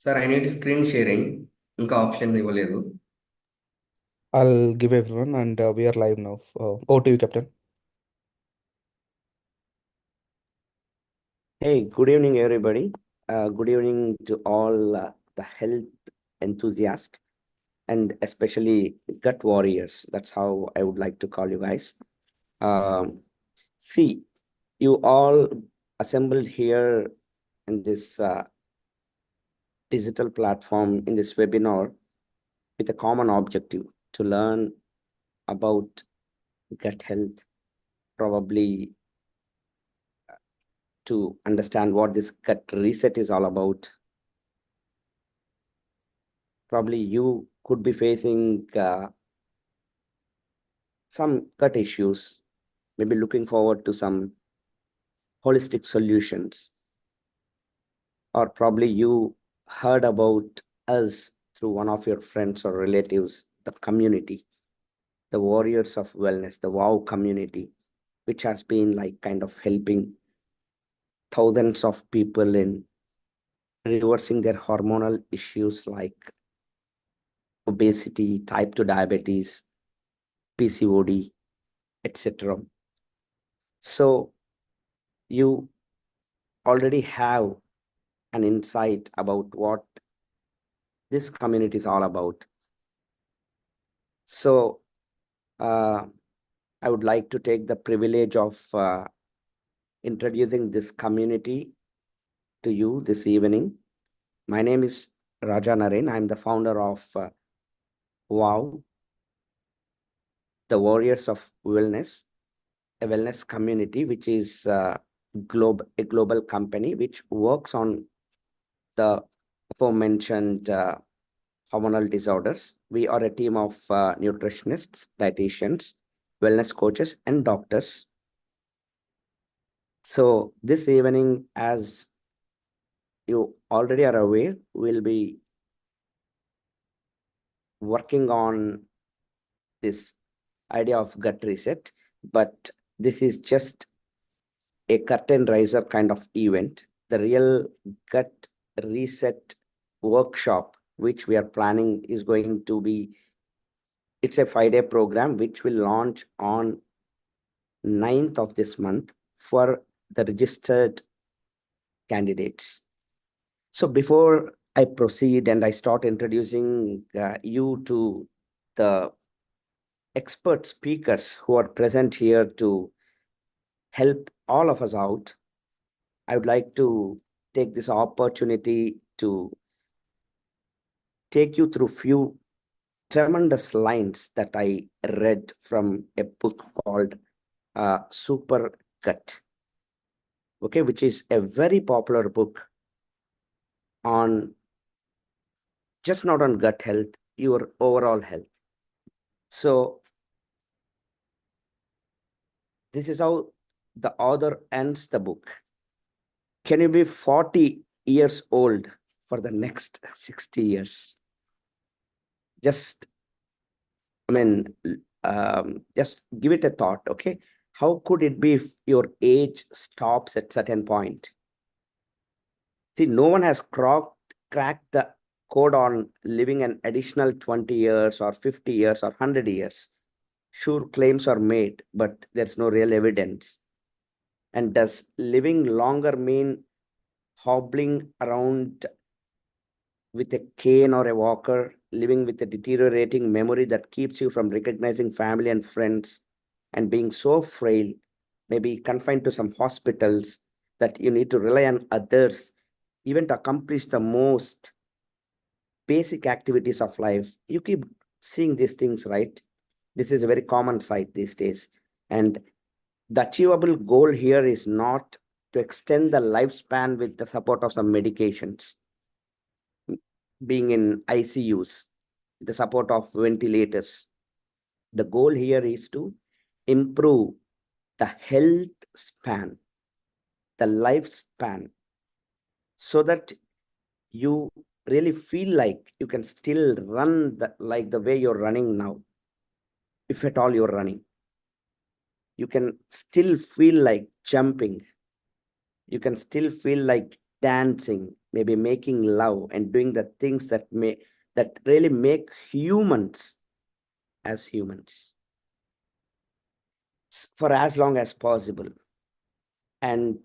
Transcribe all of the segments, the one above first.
Sir I need screen sharing ఇంకా option ఇవ్వలేదు. I'll give everyone, and we are live now. Over to you, Captain. Hey, good evening, everybody. Good evening to all the health enthusiasts and especially gut warriors. That's how I would like to call you guys. See, you all assembled here in this digital platform in this webinar with a common objective to learn about gut health, probably to understand what this gut reset is all about. Probably you could be facing some gut issues, maybe looking forward to some holistic solutions, or probably you heard about us through one of your friends or relatives, the community, the warriors of wellness, the WOW community, which has been like kind of helping thousands of people in reversing their hormonal issues like obesity, type 2 diabetes, PCOD, etc. So you already have an insight about what this community is all about. So I would like to take the privilege of introducing this community to you this evening. My name is Raja Naren. I'm the founder of WOW, the Warriors of Wellness, a wellness community, which is a global company which works on the aforementioned hormonal disorders. We are a team of nutritionists, dietitians, wellness coaches, and doctors. So this evening, as you already are aware, we'll be working on this idea of gut reset, but this is just a curtain raiser kind of event. The real gut reset workshop, which we are planning, is going to be, it's a 5-day program which will launch on 9th of this month for the registered candidates. So before I proceed and I start introducing you to the expert speakers who are present here to help all of us out, I would like to take this opportunity to take you through few tremendous lines that I read from a book called Super Gut, okay, which is a very popular book on just not on gut health, your overall health. So this is how the author ends the book. Can you be 40 years old for the next 60 years? Just, just give it a thought, okay? How could it be if your age stops at certain point? See, no one has cracked the code on living an additional 20 years or 50 years or 100 years. Sure, claims are made, but there's no real evidence. And does living longer mean hobbling around with a cane or a walker, living with a deteriorating memory that keeps you from recognizing family and friends, and being so frail, maybe confined to some hospitals, that you need to rely on others even to accomplish the most basic activities of life? You keep seeing these things, right? This is a very common sight these days. And the achievable goal here is not to extend the lifespan with the support of some medications, being in ICUs, the support of ventilators. The goal here is to improve the health span, the lifespan, so that you really feel like you can still run like the way you're running now. If at all you're running, you can still feel like jumping. You can still feel like dancing. maybe making love and doing the things that really make humans as humans for as long as possible. And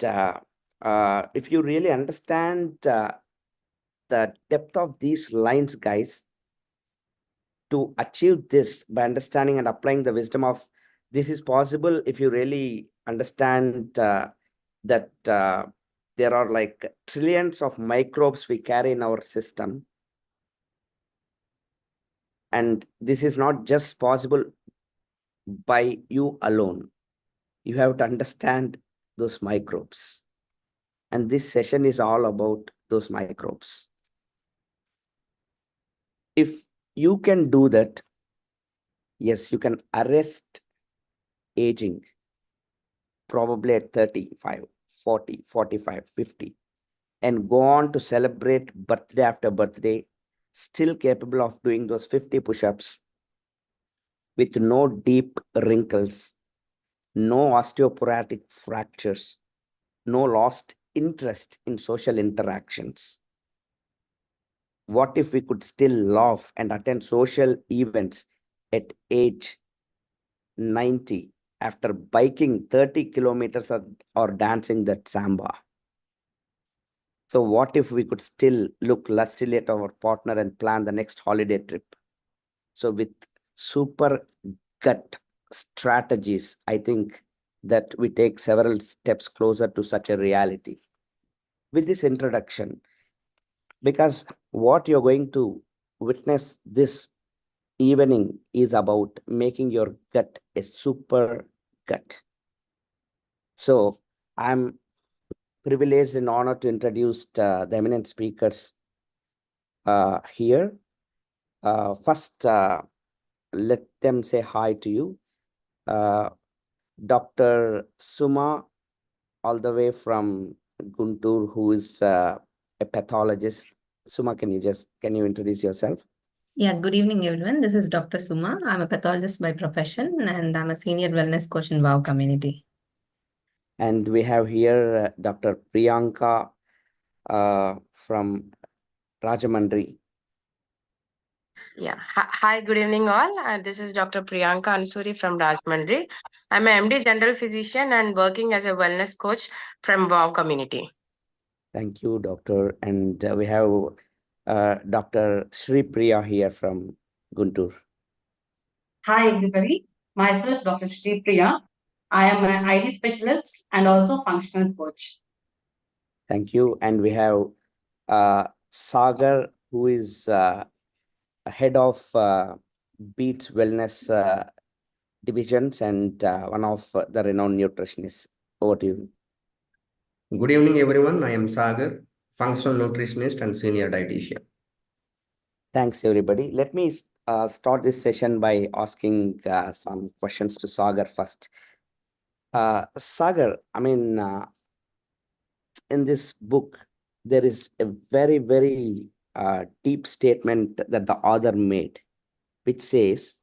if you really understand the depth of these lines, guys, to achieve this by understanding and applying the wisdom of this is possible if you really understand that there are like trillions of microbes we carry in our system. And this is not just possible by you alone. You have to understand those microbes. And this session is all about those microbes. If you can do that, yes, you can arrest aging probably at 35, 40, 45, 50, and go on to celebrate birthday after birthday, still capable of doing those 50 push-ups with no deep wrinkles, no osteoporotic fractures, no lost interest in social interactions. What if we could still laugh and attend social events at age 90 after biking 30 kilometers or dancing that samba? So what if we could still look lustily at our partner and plan the next holiday trip? So with super gut strategies, I think that we take several steps closer to such a reality. With this introduction, because what you're going to witness this evening is about making your gut a super gut. So I'm privileged and honored to introduce the eminent speakers here. First, let them say hi to you. Dr. Suma, all the way from Guntur, who is a pathologist. Suma, can you introduce yourself? Yeah, good evening, everyone. This is Dr. Suma. I'm a pathologist by profession and I'm a senior wellness coach in WOW community. And we have here Dr. Priyanka from Rajamandri. Yeah. Hi, good evening, all. This is Dr. Priyanka Ansuri from Rajmandri. I'm a MD general physician and working as a wellness coach from WOW community. Thank you, doctor. And we have Dr. Sri Priya here from Guntur. Hi, everybody. Myself, Dr. Sri Priya. I am an ID specialist and also functional coach. Thank you. And we have Sagar, who is head of Beats Wellness divisions and one of the renowned nutritionists. Over to you. Good evening, everyone. I am Sagar, functional nutritionist and senior dietitian. Thanks, everybody. Let me start this session by asking some questions to Sagar first. Sagar, I mean, in this book, there is a very, very deep statement that the author made, which says,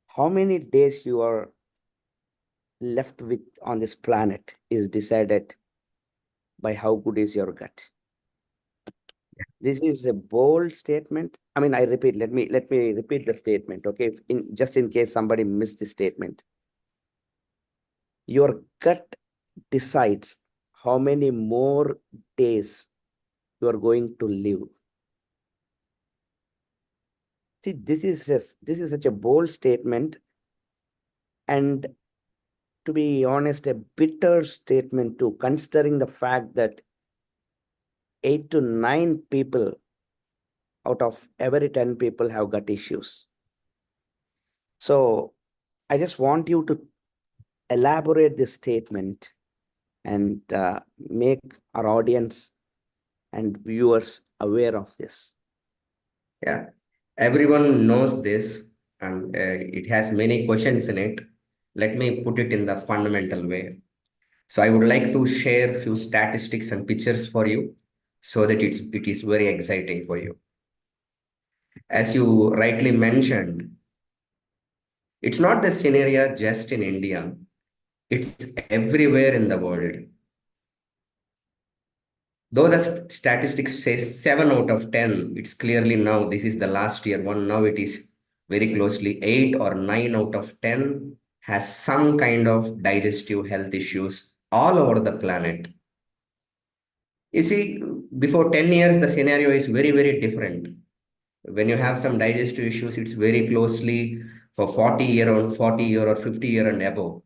how many days you are left with on this planet is decided by how good is your gut. This is a bold statement. I mean, I repeat, let me repeat the statement, okay? Just in case somebody missed the statement. Your gut decides how many more days you are going to live. See, this is such a bold statement, and to be honest, a bitter statement too, considering the fact that 8 to 9 people out of every 10 people have gut issues. So I just want you to elaborate this statement and make our audience and viewers aware of this. Yeah, everyone knows this and it has many questions in it. Let me put it in the fundamental way. So I would like to share few statistics and pictures for you so that it is very exciting for you. As you rightly mentioned, it's not the scenario just in India, it's everywhere in the world. Though the statistics say 7 out of 10, it's clearly now, this is the last year one, now it is very closely 8 or 9 out of 10 has some kind of digestive health issues all over the planet. You see, before 10 years, the scenario is very, very different. When you have some digestive issues, it's very closely for 40 year or 50 year and above.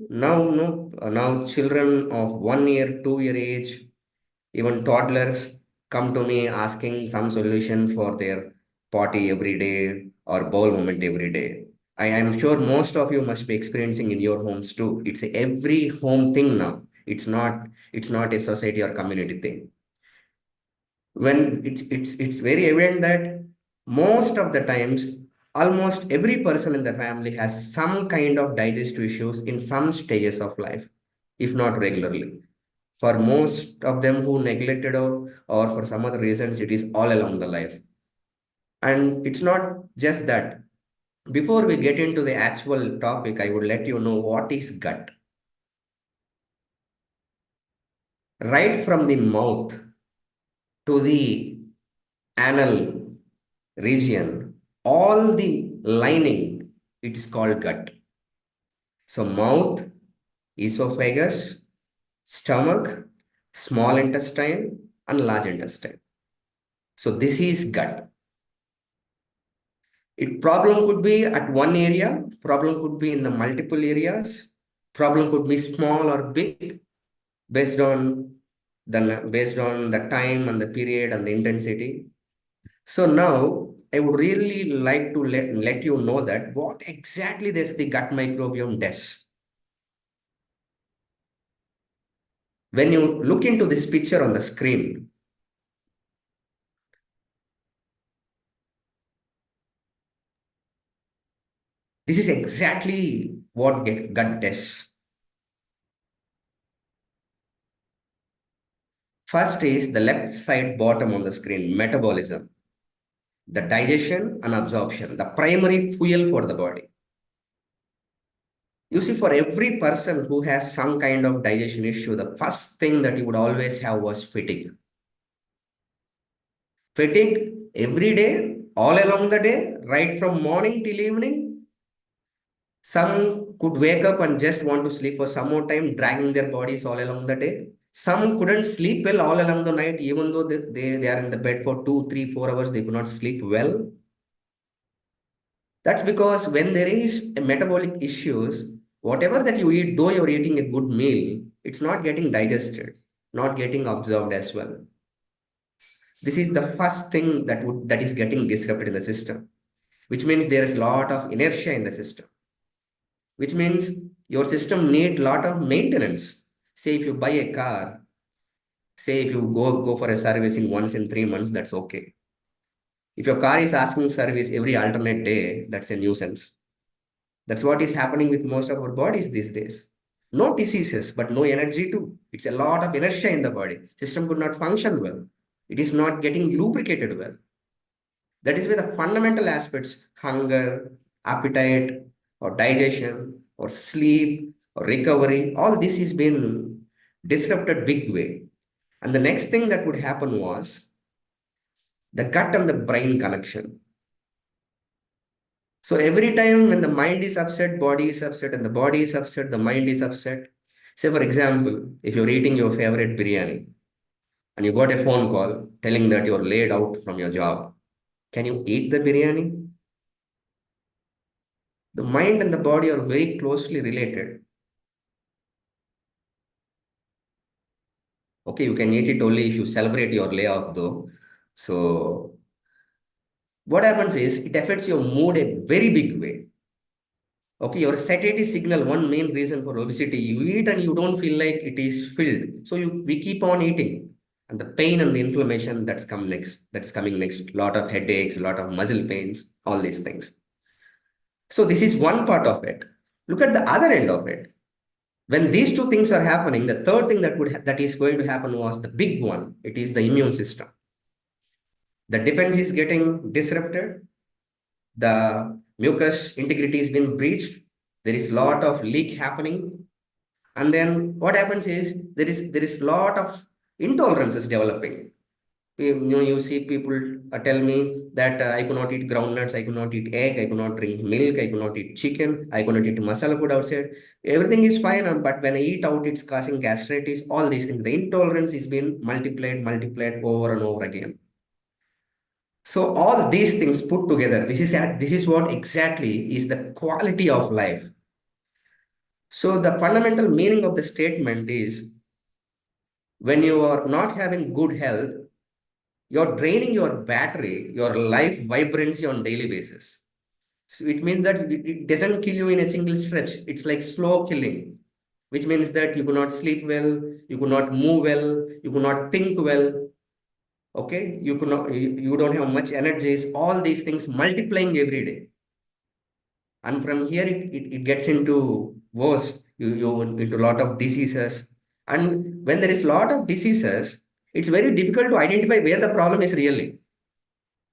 Now, no, now children of 1 year, 2 year age, even toddlers come to me asking some solution for their potty every day or bowel movement every day. I am sure most of you must be experiencing in your homes too. It's a every home thing now. It's not a society or community thing. When it's very evident that most of the times, almost every person in the family has some kind of digestive issues in some stages of life, if not regularly. For most of them who neglected or for some other reasons, it is all along the life. And it's not just that. Before we get into the actual topic, I would let you know what is gut. Right from the mouth to the anal region, all the lining, it's called gut. So mouth, esophagus, stomach, small intestine, and large intestine. So this is gut. Problem could be at one area, problem could be in the multiple areas, problem could be small or big based on the time and the period and the intensity. So now I would really like to let you know that what exactly this the gut microbiome does. When you look into this picture on the screen, this is exactly what gut does. First is the left side bottom on the screen, metabolism, the digestion and absorption, the primary fuel for the body. You see, for every person who has some kind of digestion issue, the first thing that you would always have was fatigue. Fatigue every day, all along the day, right from morning till evening. Some could wake up and just want to sleep for some more time, dragging their bodies all along the day. Some couldn't sleep well all along the night, even though they are in the bed for 2, 3, 4 hours, they could not sleep well. That's because when there is a metabolic issues, whatever that you eat, though you're eating a good meal, it's not getting digested, not getting absorbed as well. This is the first thing that is getting disrupted in the system, which means there is a lot of inertia in the system, which means your system need a lot of maintenance. Say if you buy a car, say if you go for a servicing once in 3 months, that's okay. If your car is asking service every alternate day, that's a nuisance. That's what is happening with most of our bodies these days. No diseases, but no energy too. It's a lot of inertia in the body. System could not function well. It is not getting lubricated well. That is where the fundamental aspects, hunger, appetite, or digestion, or sleep, or recovery, all this has been disrupted big way. And the next thing that would happen was the gut and the brain connection. So every time when the mind is upset, body is upset, and the body is upset, the mind is upset. Say, for example, if you're eating your favorite biryani and you got a phone call telling that you're laid out from your job, can you eat the biryani? The mind and the body are very closely related. Okay, you can eat it only if you celebrate your layoff though. So what happens is it affects your mood a very big way. Okay, your satiety signal, one main reason for obesity, you eat and you don't feel like it is filled. So we keep on eating. And the pain and the inflammation that's coming next, lot of headaches, a lot of muscle pains, all these things. So this is one part of it. Look at the other end of it. When these two things are happening, the third thing that is going to happen was the big one. It is the immune system. The defense is getting disrupted. The mucus integrity has been breached. There is a lot of leak happening. And then what happens is there is lot of Intolerance is developing. You see people tell me that I could not eat groundnuts, I could not eat egg, I could not drink milk, I could not eat chicken, I could not eat masala food outside. Everything is fine, but when I eat out, it's causing gastritis, all these things. The intolerance is being multiplied over and over again. So all these things put together, this is what exactly is the quality of life. So the fundamental meaning of the statement is, when you are not having good health, you're draining your battery, your life vibrancy on daily basis. So it means that it doesn't kill you in a single stretch. It's like slow killing, which means that you cannot sleep well, you cannot move well, you cannot think well. Okay, you don't have much energies, all these things multiplying every day. And from here, it gets into worse, you into a lot of diseases. And when there is a lot of diseases, it's very difficult to identify where the problem is really.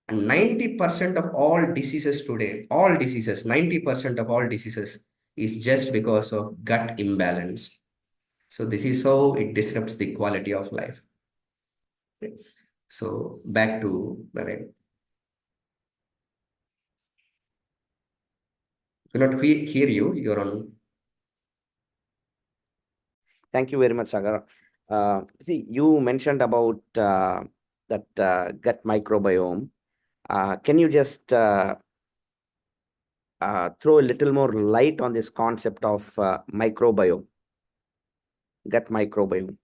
And 90% of all diseases today, 90% of all diseases is just because of gut imbalance. So this is how it disrupts the quality of life. So back to Naren. Cannot hear you. You're on. Thank you very much, Sagar. See, you mentioned about that gut microbiome. Can you just throw a little more light on this concept of microbiome, gut microbiome?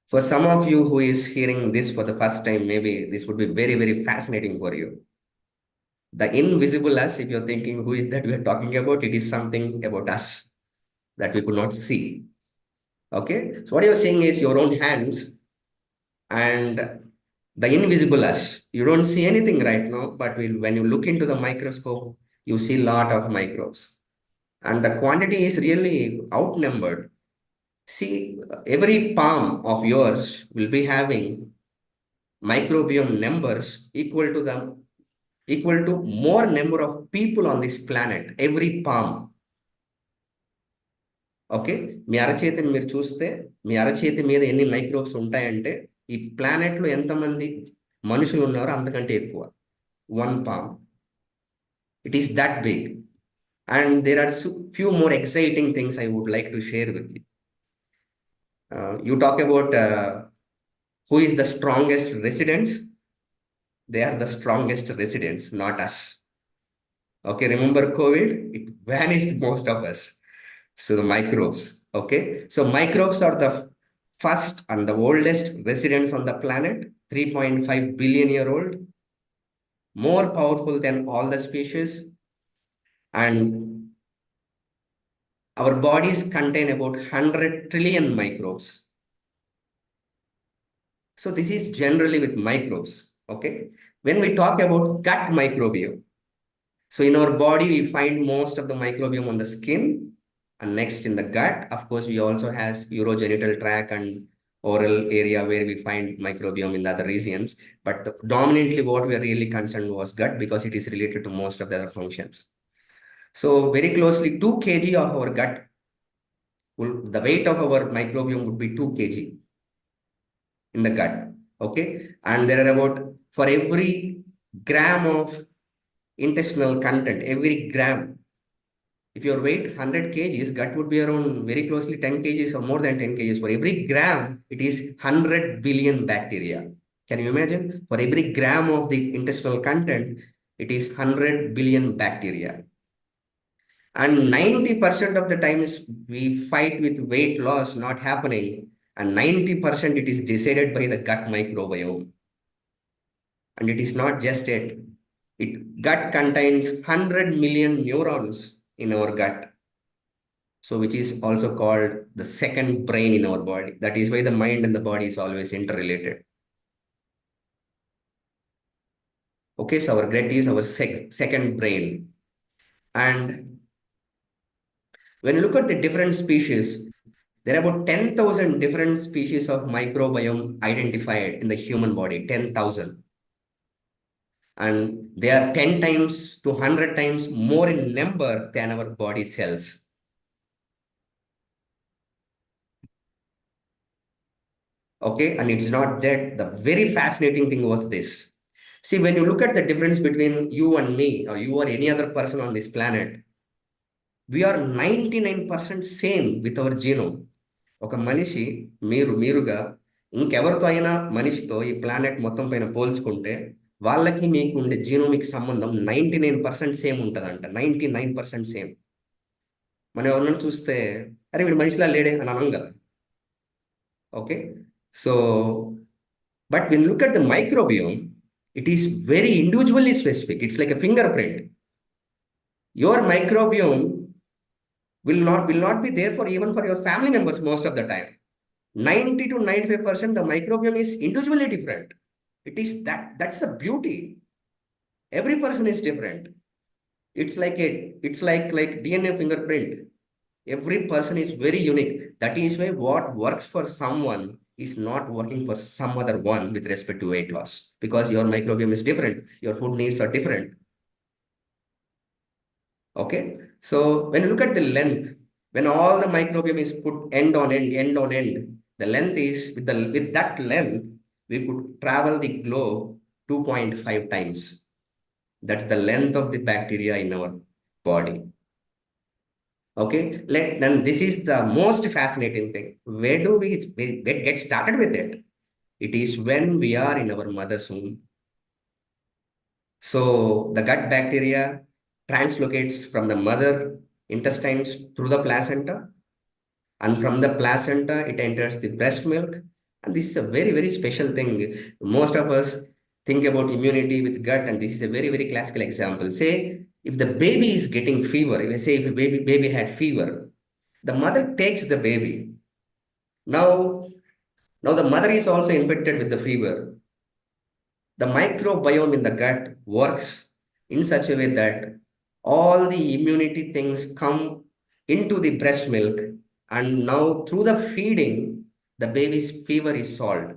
For some of you who is hearing this for the first time, maybe this would be very, very fascinating for you. The invisible us, if you're thinking who is that we are talking about, it is something about us that we could not see. Okay, so what you're saying is your own hands and the invisible us. You don't see anything right now, but when you look into the microscope, you see a lot of microbes. And the quantity is really outnumbered. See, every palm of yours will be having microbiome numbers equal to more number of people on this planet, every palm. Okay, మీ అరచేతిని మీరు చూస్తే మీ అరచేతి మీద ఎన్ని microbes ఉంటాయంటే ఈ planet లో ఎంతమంది మనుషులు ఉన్నారో అంతకంటే ఎక్కువ. One palm, it is that big. And there are few more exciting things I would like to share with you. You talk about who is the strongest residents. They are the strongest residents, not us. Okay, remember COVID? It vanished most of us. So the microbes, okay? So microbes are the first and the oldest residents on the planet, 3.5 billion year old, more powerful than all the species. And our bodies contain about 100 trillion microbes. So this is generally with microbes, okay? When we talk about gut microbiome, so in our body, we find most of the microbiome on the skin and next in the gut. Of course, we also has urogenital tract and oral area where we find microbiome in the other regions. But dominantly what we are really concerned was gut because it is related to most of the other functions. So very closely 2 kg of our gut, the weight of our microbiome would be 2 kg in the gut, okay? And there are about, for every gram of intestinal content, every gram, if your weight 100 kgs, gut would be around very closely 10 kgs or more than 10 kgs. For every gram, it is 100 billion bacteria. Can you imagine? For every gram of the intestinal content, it is 100 billion bacteria. And 90% of the times we fight with weight loss not happening, and 90% it is decided by the gut microbiome. And it is not just it. Gut contains 100 million neurons in our gut. So which is also called the second brain in our body. That is why the mind and the body is always interrelated. Okay, so our gut is our second brain. And when you look at the different species, there are about 10,000 different species of microbiome identified in the human body, 10,000. And they are 10 times to 100 times more in number than our body cells. Okay, and it's not that. The very fascinating thing was this. See, when you look at the difference between you and me, or you or any other person on this planet, we are 99% same with our genome. ఒక మనిషి మీరుగా ఇంకెవరితో అయినా మనిషితో ఈ planet మొత్తం పైన పోల్చుకుంటే వాళ్ళకి మీకు ఉండే జీనోమిక్ సంబంధం 99% సేమ్ ఉంటుందంట. 99% సేమ్. మనం ఎవరన్నా చూస్తే అరే వీడు మనిషిలా లేడే అని అనం కదా. Okay, so but when look at the microbiome, it is very individually specific. It's like a fingerprint. Your microbiome will not be there for even for your family members most of the time. 90 to 95% the microbiome is individually different. It is that's the beauty. Every person is different. It's like DNA fingerprint. Every person is very unique. That is why what works for someone is not working for some other one with respect to weight loss, because your microbiome is different, your food needs are different. Okay, so when you look at the length, when all the microbiome is put end on end, the length is with that length we could travel the globe 2.5 times. That's the length of the bacteria in our body. Okay, then this is the most fascinating thing. Where do we get started with it? It is when we are in our mother's womb. So the gut bacteria translocates from the mother intestines through the placenta, and from the placenta it enters the breast milk. And this is a very, very special thing. Most of us think about immunity with gut, and this is a very, very classical example. Say if the baby is getting fever, if a baby had fever, the mother takes the baby. Now the mother is also infected with the fever. The microbiome in the gut works in such a way that all the immunity things come into the breast milk, and now through the feeding, the baby's fever is solved.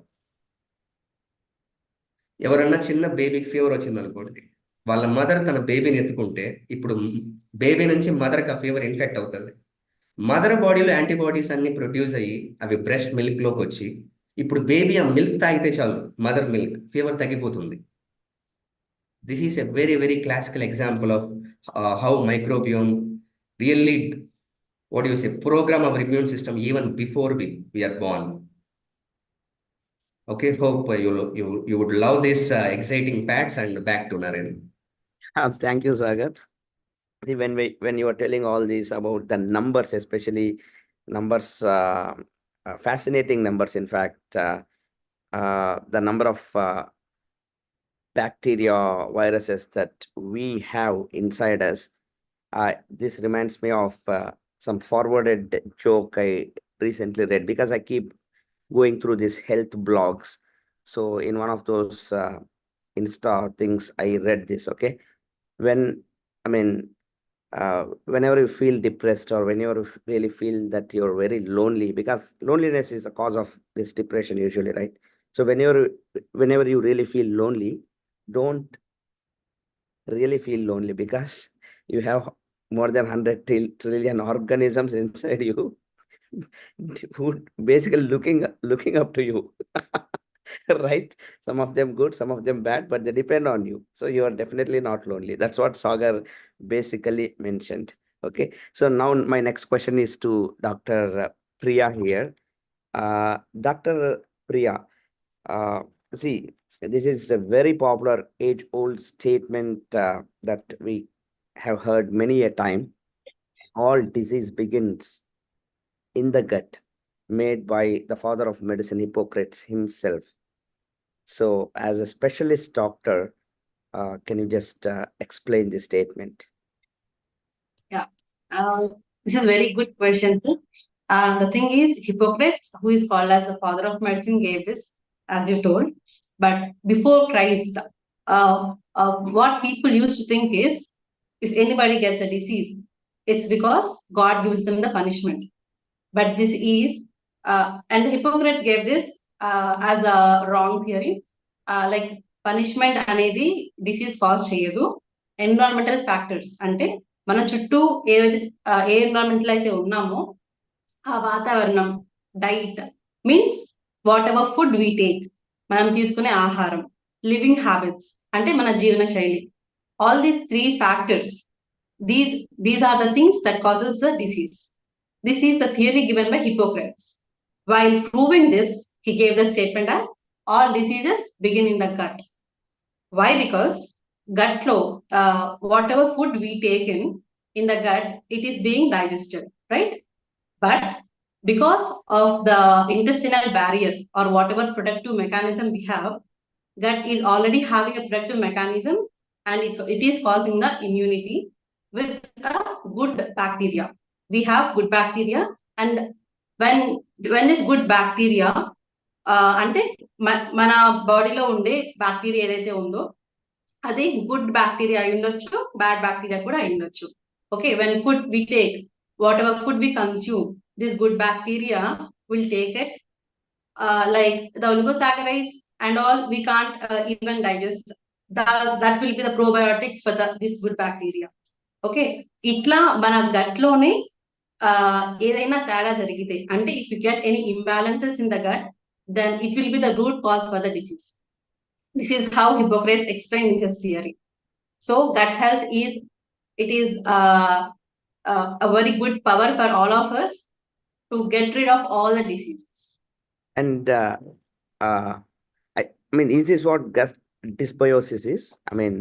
ఎవరన్నా చిన్న బేబీకి fever వచ్చింది అనుకోండి, వాళ్ళ mother తన బేబీని ఎత్తుకుంటే ఇప్పుడు బేబీ నుంచి మదర్కి ఆ ఫీవర్ ఇన్ఫెక్ట్ అవుతుంది. మదర్ బాడీలో యాంటీబాడీస్ అన్ని ప్రొడ్యూస్ అయ్యి అవి బ్రెస్ట్ మిల్క్లోకి వచ్చి ఇప్పుడు బేబీ ఆ మిల్క్ తాగితే చాలు, మదర్ మిల్క్, ఫీవర్ తగ్గిపోతుంది. This is a very, very classical example of how microbiome really, what do you say, program our immune system even before we are born. Okay, hope you would love this exciting facts, and back to Naren. Thank you, Sagar. See, when you are telling all these about the numbers, especially numbers, fascinating numbers, in fact, the number of bacteria, viruses that we have inside us. This reminds me of some forwarded joke I recently read, because I keep going through these health blogs. So in one of those Insta things, I read this. Okay, whenever you feel depressed, or whenever you really feel that you're very lonely, because loneliness is the cause of this depression usually, right? So whenever you really feel lonely, don't really feel lonely, because you have more than 100 trillion organisms inside you who basically looking up to you. Right? Some of them good, some of them bad, but they depend on you. So you are definitely not lonely. That's what Sagar basically mentioned. Okay, so now my next question is to Dr. Priya here. Dr. Priya, see, this is a very popular age-old statement that we have heard many a time. All disease begins in the gut, made by the father of medicine, Hippocrates himself. So as a specialist doctor, can you just explain this statement? Yeah, this is a very good question. The thing is, Hippocrates, who is called as the father of medicine, gave this, as you told. But before Christ, what people used to think is, if anybody gets a disease, it's because God gives them the punishment. But this is, and the Hippocrates gave this as a wrong theory. Like punishment అనేది disease cause చేయదు. Environmental factors అంటే మన చుట్టూ ఏ environment లో అయితే ఉన్నామో ఆ వాతావరణం, diet, means whatever food we take, మనం తీసుకునే ఆహారం, లివింగ్ హ్యాబిట్స్ అంటే మన జీవన శైలి, all these three factors, these are the things that causes the disease. This is the theory given by Hippocrates. While proving this, he gave the statement as all diseases begin in the gut. Why? Because gut flow, whatever food we take in the gut, it is being digested, right? But because of the intestinal barrier or whatever protective mechanism we have, gut is already having a protective mechanism, and it is causing the immunity with a good bacteria. We have good bacteria, and when this good bacteria, అంటే మన బాడీలో ఉండే bacteria ఏదైతే ఉందో అది good bacteria అయి ఉండొచ్చు, bad bacteria కూడా అయి ఉండొచ్చు. Okay, when food we take, whatever food we consume, this good bacteria will take it, like the oligosaccharides and all, we can't even digest. That will be the probiotics for this good bacteria. Okay, ఇట్లా మన gut లోనే ఏదైనా తేడా జరిగితే, అంటే if you get any imbalances in the gut, then it will be the root cause for the disease. This is how Hippocrates explained his theory. So gut health is a very good power for all of us to get rid of all the diseases. And I mean, is this what gut dysbiosis is? I mean,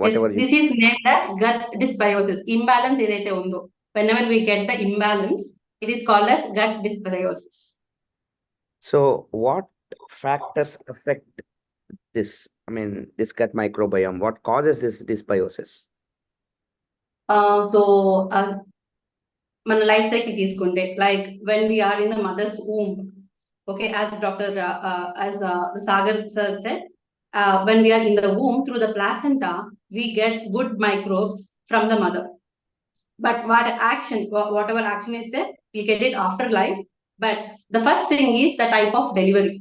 whatever Yes, this is named as gut dysbiosis. Imbalance ఏదైతే ఉందో, whenever we get the imbalance, it is called as gut dysbiosis. So what factors affect this? I mean, this gut microbiome, what causes this dysbiosis? So మన life cycle తీసుకుంటే, like when we are in the mother's womb, okay, as Sagar sir said, when we are in the womb, through the placenta, we get good microbes from the mother. But whatever action is there, we get it after life. But the first thing is the type of delivery.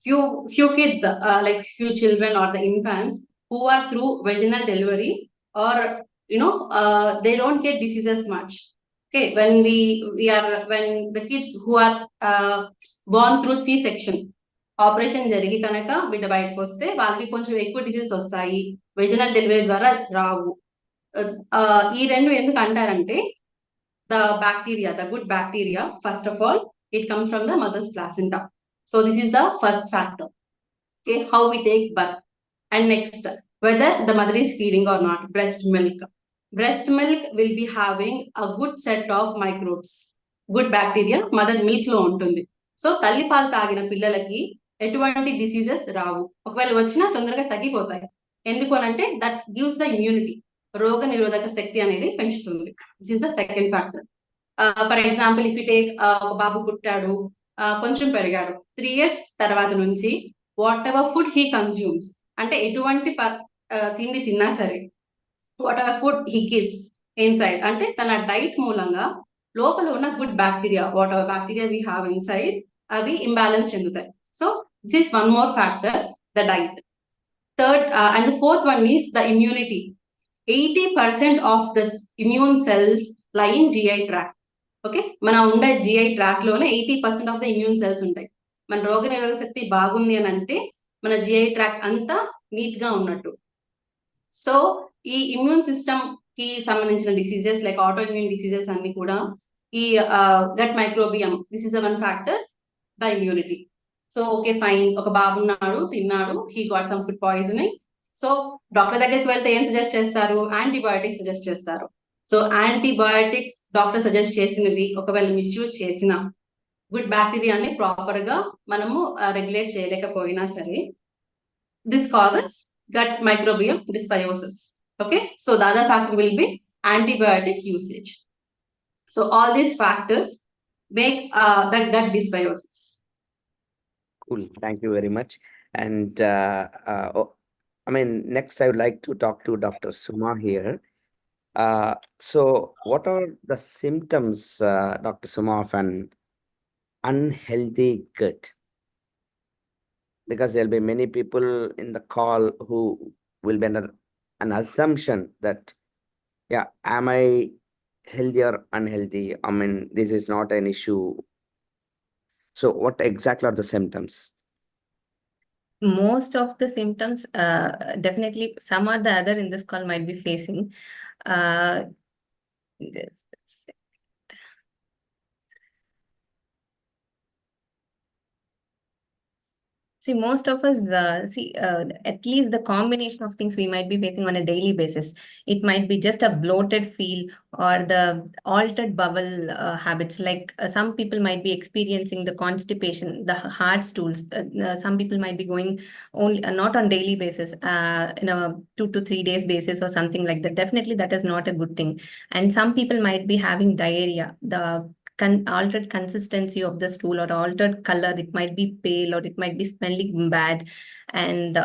Few kids, like few children or the infants who are through vaginal delivery, or they don't get diseases much. Okay, when the kids who are born through C-section, operation జరిగి కనుక బిడ్డ బయటకు వస్తే వాళ్ళకి కొంచెం ఎక్కువ diseases వస్తాయి, vaginal delivery ద్వారా రావు. ఈ రెండు ఎందుకు అంటారంటే, the good bacteria, first of all, it comes from the mother's placenta. So this is the first factor. Okay, how we take birth. And next, whether the mother is feeding or not, breast milk. Breast milk will be having a good set of microbes, good bacteria, mother milk లో ఉంటుంది. So తల్లి పాలు తాగిన పిల్లలకి ఎటువంటి diseases రావు, ఒకవేళ వచ్చినా తొందరగా తగ్గిపోతాయి. ఎందుకు అనంటే దట్ గివ్స్ ద ఇమ్యూనిటీ, రోగ నిరోధక శక్తి అనేది పెంచుతుంది. This is the second factor. For example, if you take ఒక బాబు పుట్టాడు, కొంచెం పెరిగాడు, 3 years తర్వాత నుంచి what ever food he consumes, అంటే ఎటువంటి తిండి తిన్నా సరే, what ever food he gives inside, అంటే తన డైట్ మూలంగా లోపల ఉన్న good bacteria, what ever bacteria we have inside, అవి ఇంబ్యాలెన్స్ చెందుతాయి. So this is one more factor, the diet. Third and the fourth one is the immunity. 80% of the immune cells lie in GI tract. Okay, మన ఉండే GI tract లోనే 80% of the immune cells ఉంటాయి. మన రోగ నిరోధక శక్తి బాగుంది అని అంటే మన GI tract అంతా నీట్ గా ఉన్నట్టు. సో ఈ ఇమ్యూన్ సిస్టమ్ కి సంబంధించిన diseases like autoimmune diseases అన్ని కూడా ఈ gut microbiome, this is one factor, the immunity. So okay fine, ఒక బాగున్నాడు, తిన్నాడు, he got some food poisoning. So doctor దగ్గరికి వెళ్తే ఏం సజెస్ట్ చేస్తారు? యాంటీబయాటిక్స్ సజెస్ట్ చేస్తారు. సో యాంటీబయాటిక్స్ డాక్టర్ సజెస్ట్ చేసినవి ఒకవేళ మిస్యూజ్ చేసిన, గుడ్ బ్యాక్టీరియాని ప్రాపర్ గా మనము రెగ్యులేట్ చేయలేకపోయినా సరే, this causes gut microbiome dysbiosis. Okay, so the other factor will be antibiotic usage. So all these factors make the gut dysbiosis. Cool, thank you very much. And I mean, next I would like to talk to Dr. Suma here. So what are the symptoms, Dr. Suma, of an unhealthy gut? Because there'll be many people in the call who will be under an assumption that, yeah, am I healthy or unhealthy? I mean, this is not an issue. So what exactly are the symptoms? Most of the symptoms, definitely some or the other in this call might be facing. This- See, most of us, at least the combination of things we might be facing on a daily basis. It might be just a bloated feel or the altered bowel habits. Like some people might be experiencing the constipation, the hard stools. Some people might be going only not on daily basis, in a 2 to 3 days basis or something like that. Definitely, that is not a good thing. And some people might be having diarrhea. The altered consistency of the stool or altered color. It might be pale or it might be smelling bad, and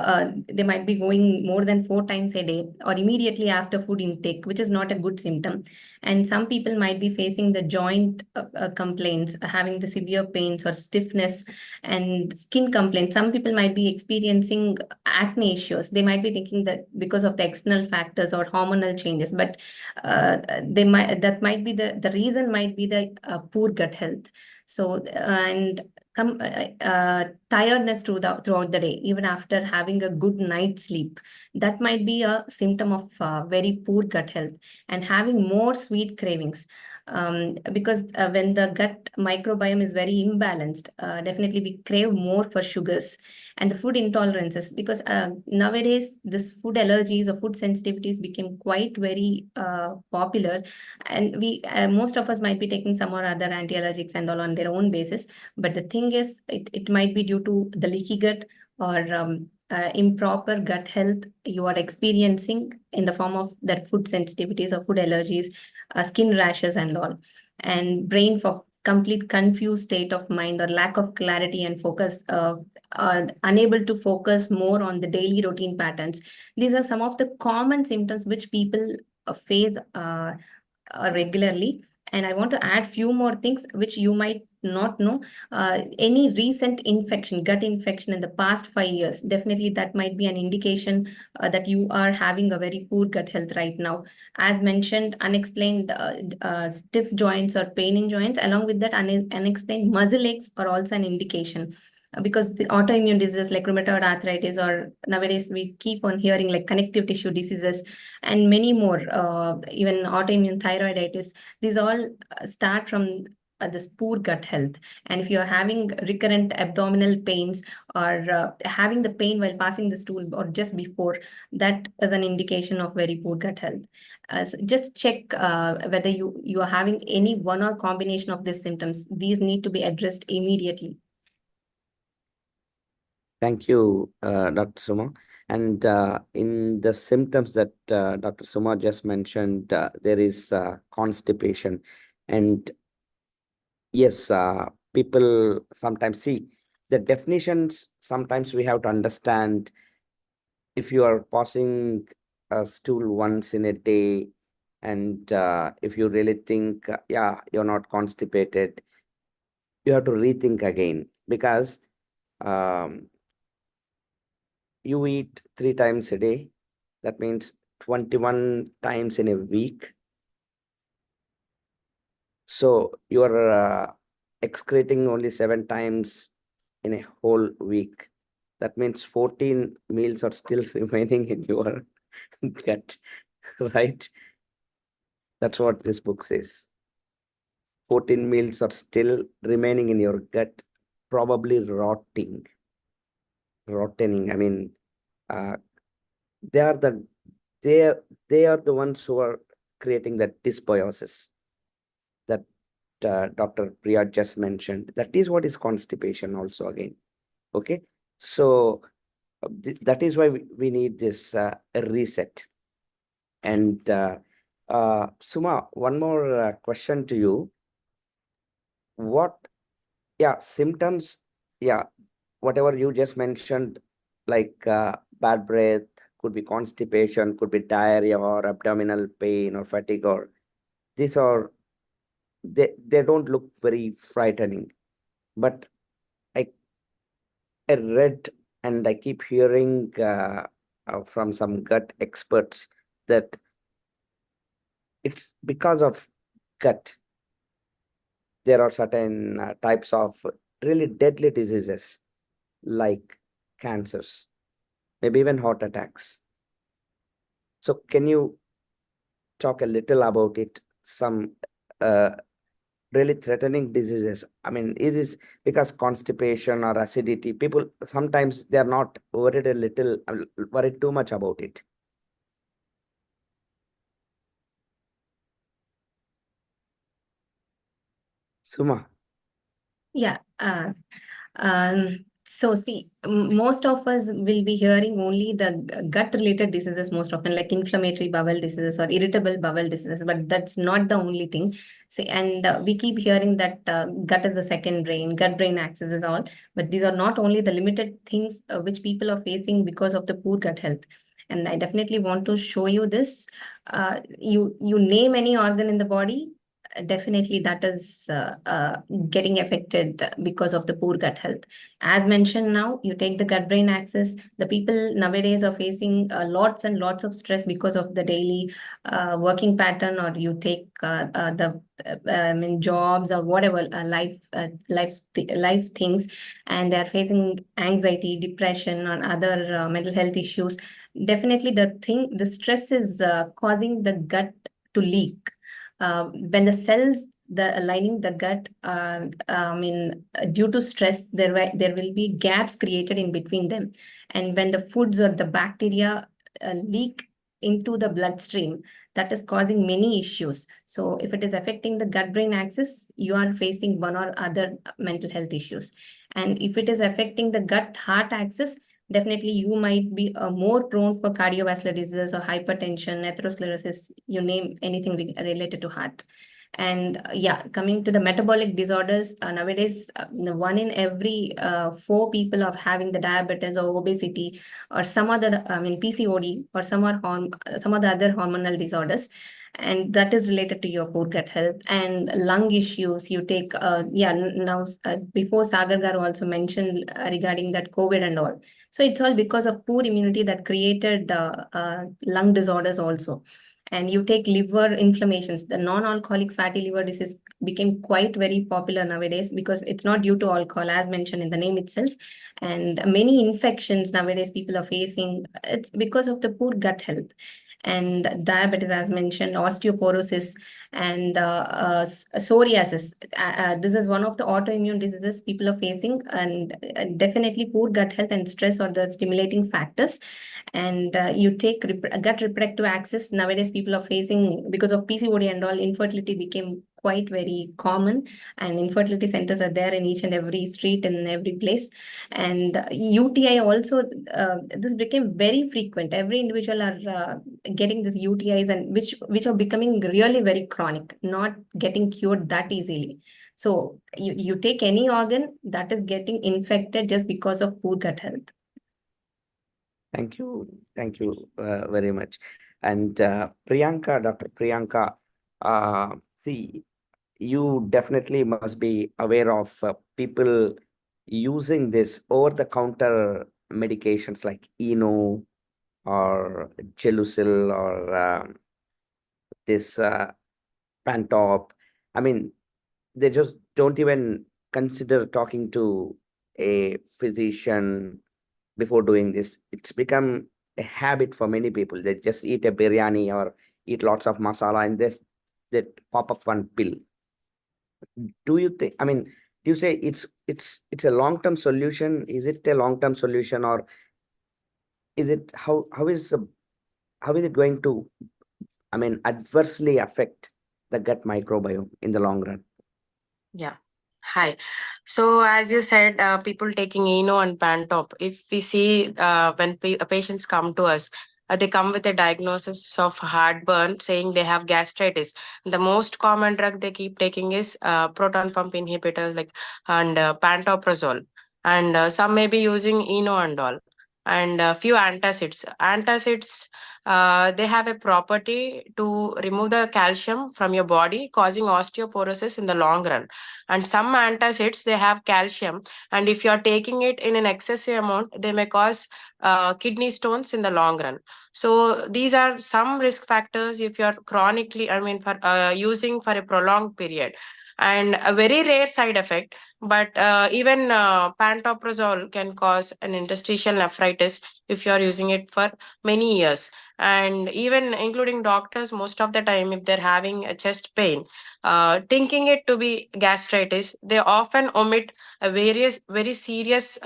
they might be going more than 4 times a day or immediately after food intake, which is not a good symptom. And some people might be facing the joint complaints, having the severe pains or stiffness and skin complaints. Some people might be experiencing acne issues. They might be thinking that because of the external factors or hormonal changes, but that might be the reason might be the poor gut health. So and tiredness throughout the day, even after having a good night's sleep, that might be a symptom of very poor gut health. And having more sweet cravings, because when the gut microbiome is very imbalanced, definitely we crave more for sugars. And the food intolerances, because nowadays this food allergies or food sensitivities became quite very popular, and we most of us might be taking some or other anti-allergics and all on their own basis. But the thing is, it might be due to the leaky gut or improper gut health you are experiencing in the form of that food sensitivities or food allergies, skin rashes and all, and brain for complete confused state of mind or lack of clarity and focus, unable to focus more on the daily routine patterns. These are some of the common symptoms which people face regularly. And I want to add few more things which you might not know. Any recent infection, gut infection in the past 5 years, definitely that might be an indication that you are having a very poor gut health right now. As mentioned, unexplained stiff joints or pain in joints, along with that unexplained muscle aches are also an indication. Because the autoimmune diseases like rheumatoid arthritis, or nowadays we keep on hearing like connective tissue diseases and many more, even autoimmune thyroiditis, these all start from this poor gut health. And if you're having recurrent abdominal pains or having the pain while passing the stool or just before, that is an indication of very poor gut health. So just check whether you are having any one or combination of these symptoms. These need to be addressed immediately. Thank you, Dr. Suma. And in the symptoms that Dr. Suma just mentioned, there is constipation. And yes, people sometimes see the definitions. Sometimes we have to understand if you are passing a stool once in a day, and if you really think, yeah, you're not constipated, you have to rethink again, because um, you eat 3 times a day. That means 21 times in a week. So you are excreting only 7 times in a whole week. That means 14 meals are still remaining in your gut, right? That's what this book says. 14 meals are still remaining in your gut, probably rotting. I mean, uh, they are the they are the ones who are creating that dysbiosis that Dr. Priya just mentioned. That is what is constipation also again. Okay, so that is why we need this reset. And Suma, one more question to you. What, yeah, symptoms, yeah, whatever you just mentioned, like bad breath, could be constipation, could be diarrhea or abdominal pain or fatigue, or these are, they don't look very frightening. But I read and I keep hearing from some gut experts that it's because of gut. There are certain types of really deadly diseases like cancers, maybe even heart attacks. So can you talk a little about it? Some really threatening diseases. I mean, it is because constipation or acidity, people sometimes they're not worried too much about it. Suma. Yeah. So see, most of us will be hearing only the gut-related diseases most often, like inflammatory bowel diseases or irritable bowel diseases, but that's not the only thing. See, and we keep hearing that gut is the second brain, gut-brain axis is all, but these are not only the limited things which people are facing because of the poor gut health. And I definitely want to show you this. You name any organ in the body, definitely that is getting affected because of the poor gut health. As mentioned, now you take the gut brain axis, the people nowadays are facing lots and lots of stress because of the daily working pattern, or you take the I mean jobs or whatever life things, and they are facing anxiety, depression, or other mental health issues. Definitely the stress is causing the gut to leak. When the cells lining the gut, due to stress, there will be gaps created in between them, and when the foods or the bacteria leak into the bloodstream, that is causing many issues. So if it is affecting the gut brain axis, you are facing one or other mental health issues. And if it is affecting the gut heart axis, definitely you might be more prone for cardiovascular diseases or hypertension, atherosclerosis, you name anything related to heart. And yeah, coming to the metabolic disorders, nowadays, one in every 4 people of having the diabetes or obesity or some other, PCOD or some of the other hormonal disorders. And that is related to your poor gut health and lung issues. You take, now before Sagar Garu also mentioned regarding that COVID and all. So it's all because of poor immunity that created lung disorders also. And you take liver inflammations, the non-alcoholic fatty liver disease became quite very popular nowadays because it's not due to alcohol, as mentioned in the name itself. And many infections nowadays people are facing, it's because of the poor gut health. And diabetes, as mentioned, osteoporosis, and psoriasis. This is one of the autoimmune diseases people are facing, and definitely poor gut health and stress are the stimulating factors. And you take gut reproductive axis, nowadays people are facing, because of PCOD and all, infertility became quite very common, and infertility centers are there in each and every street and in every place. And UTI also, this became very frequent. Every individual are getting these UTIs, and which are becoming really very chronic, not getting cured that easily. So you take any organ that is getting infected just because of poor gut health. Thank you very much. And Priyanka, Dr. Priyanka, see, you definitely must be aware of people using this over-the-counter medications like Eno or Gelusil or this Pantop. I mean, they just don't even consider talking to a physician before doing this. It's become a habit for many people. They just eat a biryani or eat lots of masala and they pop up one pill. Do you think, I mean, do you say it's a long-term solution? Is it a long-term solution, or is it how is it going to, I mean, adversely affect the gut microbiome in the long run? Yeah. Hi. So as you said, people taking Eno and Pantop, if we see when patients come to us, they come with a diagnosis of heartburn saying they have gastritis. The most common drug they keep taking is proton pump inhibitors like and pantoprazole. And some may be using Eno and all. And a few antacids. Antacids, they have a property to remove the calcium from your body, causing osteoporosis in the long run. And some antacids, they have calcium, and if you are taking it in an excessive amount, they may cause kidney stones in the long run. So these are some risk factors if you are chronically, for using for a prolonged period. and a very rare side effect. But even pantoprazole can cause an interstitial nephritis if you are using it for many years. And even including doctors, most of the time, if they're having a chest pain, thinking it to be gastritis, they often omit a very serious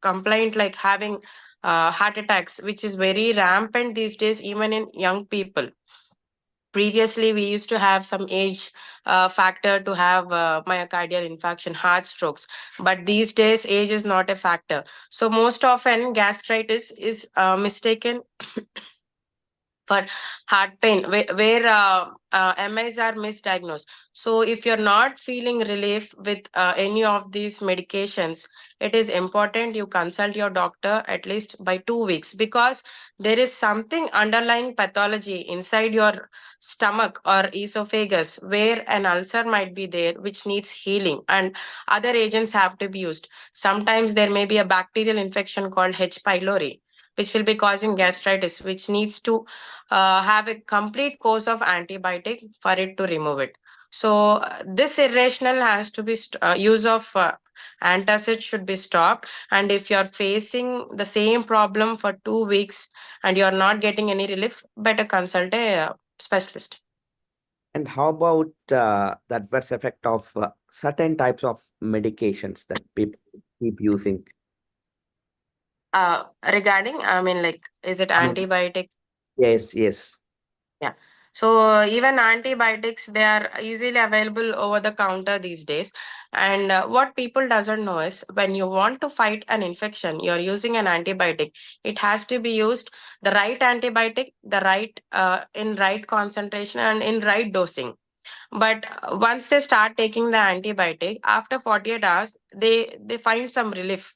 complaint like having heart attacks, which is very rampant these days, even in young people. Previously, we used to have some age factor to have myocardial infarction, heart strokes. But these days, age is not a factor. So most often, gastritis is mistaken for heart pain, where MIs are misdiagnosed. So if you're not feeling relief with any of these medications, it is important you consult your doctor at least by 2 weeks, because there is something underlying pathology inside your stomach or esophagus where an ulcer might be there, which needs healing, and other agents have to be used. Sometimes there may be a bacterial infection called H. pylori, which will be causing gastritis, which needs to have a complete course of antibiotic for it to remove it. So this irrational has to be use of antacid should be stopped. And if you're facing the same problem for 2 weeks and you're not getting any relief, better consult a specialist. And how about the adverse effect of certain types of medications that people keep using? Regarding, I mean, like, is it I mean, antibiotics? yes, yes. Yeah. So even antibiotics, they are easily available over the counter these days. And what people doesn't know is when you want to fight an infection, you're using an antibiotic. It has to be used the right antibiotic, the right in right concentration and in right dosing. But once they start taking the antibiotic, after 48 hours, they find some relief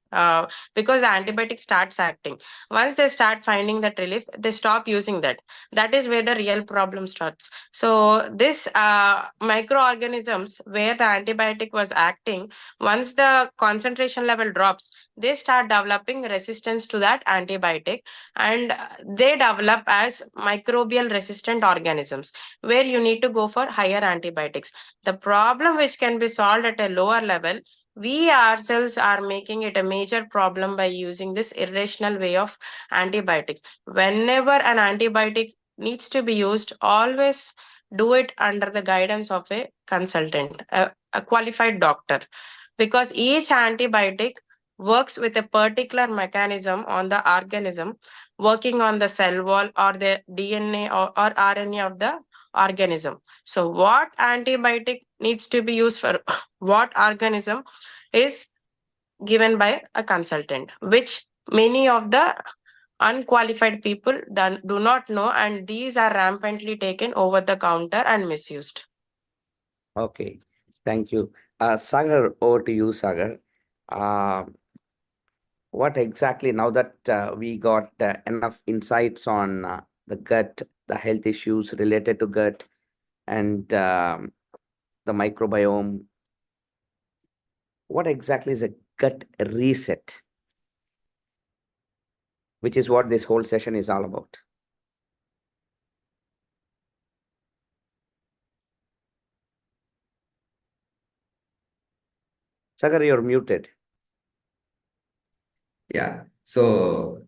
because the antibiotic starts acting. Once they start finding that relief, they stop using that. That is where the real problem starts. So this microorganisms where the antibiotic was acting, once the concentration level drops, they start developing resistance to that antibiotic, and they develop as microbial resistant organisms where you need to go for higher antibiotics. The problem which can be solved at a lower level, we ourselves are making it a major problem by using this irrational way of antibiotics. Whenever an antibiotic needs to be used, always do it under the guidance of a consultant, a qualified doctor, because each antibiotic works with a particular mechanism on the organism, working on the cell wall or the DNA or RNA of the organism. So what antibiotic needs to be used for what organism is given by a consultant, which many of the unqualified people do not know, and these are rampantly taken over the counter and misused. Okay, thank you. Sagar, over to you, Sagar. What exactly, now that we got enough insights on the gut, the health issues related to gut, and the microbiome, what exactly is a gut reset? Which is what this whole session is all about. Sagar, you're muted. Yeah. So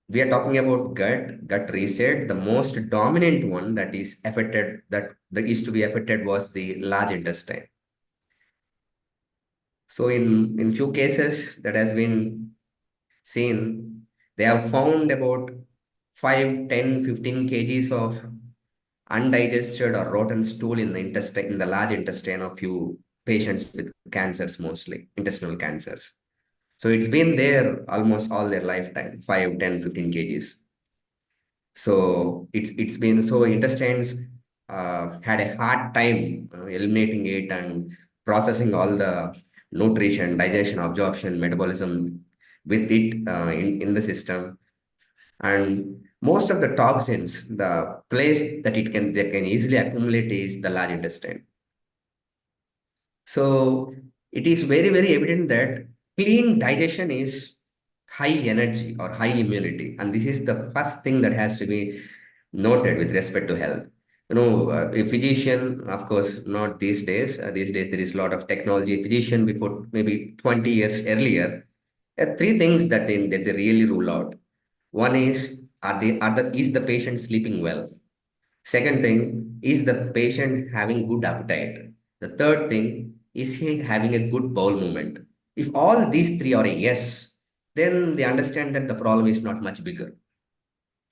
we are talking about gut reset. The most dominant one that is affected, that is to be affected, was the large intestine. So in few cases that has been seen, they have found about 5, 10, 15 kgs of undigested or rotten stool in the intestine, in the large intestine of few patients with cancers, mostly intestinal cancers. So it's been there almost all their lifetime, 5, 10, 15 kgs. So it's been, so intestines had a hard time eliminating it and processing all the nutrition, digestion, absorption, metabolism with it in the system. And most of the toxins, the place that they can easily accumulate is the large intestine. So it is very, very evident that clean digestion is high energy or high immunity. And this is the first thing that has to be noted with respect to health. a physician, of course, not these days. These days, there is a lot of technology. A physician before maybe 20 years earlier, three things that they really rule out. One is, is the patient sleeping well? Second thing, is the patient having good appetite? The third thing, is he having a good bowel movement? If all these three are a yes, then they understand that the problem is not much bigger.